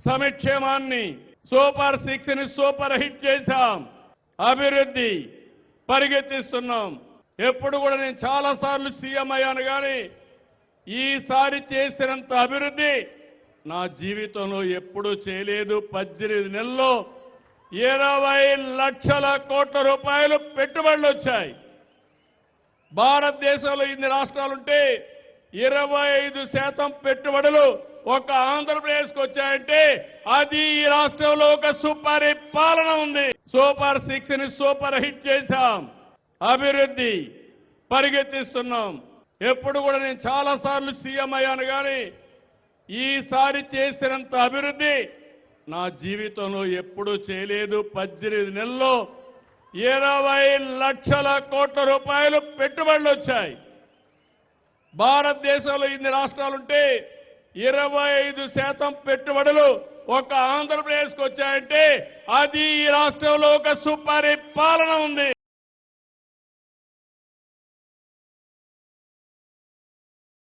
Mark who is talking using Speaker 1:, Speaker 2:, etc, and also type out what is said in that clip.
Speaker 1: సంక్షేమాన్ని సూపర్ 6 ని super hit చేశాం. అభివృద్ధి పరిగెత్తిస్తున్నాం. ఎప్పుడు కూడా నేను చాలా సార్లు సీఎం అయ్యాను కానీ ఈసారి చేసినంత అభివృద్ధి నా జీవితంలో ఎప్పుడూ చేయలేదు. 18 నెలల్లో 20 లక్షల కోట్ల రూపాయలు పెట్టుబడులు వచ్చాయి. భారతదేశంలో ఇన్ని రాష్ట్రాలుంటే 25% పెట్టుబడులు ఒక ఆంధ్రప్రదేశ్కి వచ్చాయంటే అది ఈ రాష్ట్రంలో ఒక సూపర్ పాలన ఉంది. సూపర్ 6 ని సూపర్ హిట్ చేశాం. అభివృద్ధి పరిగెత్తిస్తున్నాం. ఎప్పుడు కూడా నేను చాలా సార్లు సీఎం అయ్యాను కానీ ఈసారి చేసినంత అభివృద్ధి నా జీవితంలో ఎప్పుడూ చేయలేదు. 18 నెలల్లో 20 లక్షల కోట్ల రూపాయలు పెట్టుబడులు వచ్చాయి. భారతదేశంలో ఇన్ని రాష్ట్రాలుంటే 25% పెట్టుబడులు ఒక ఆంధ్రప్రదేశ్కి వచ్చాయంటే అది ఈ రాష్ట్రంలో ఒక సూపర్ పాలన ఉంది.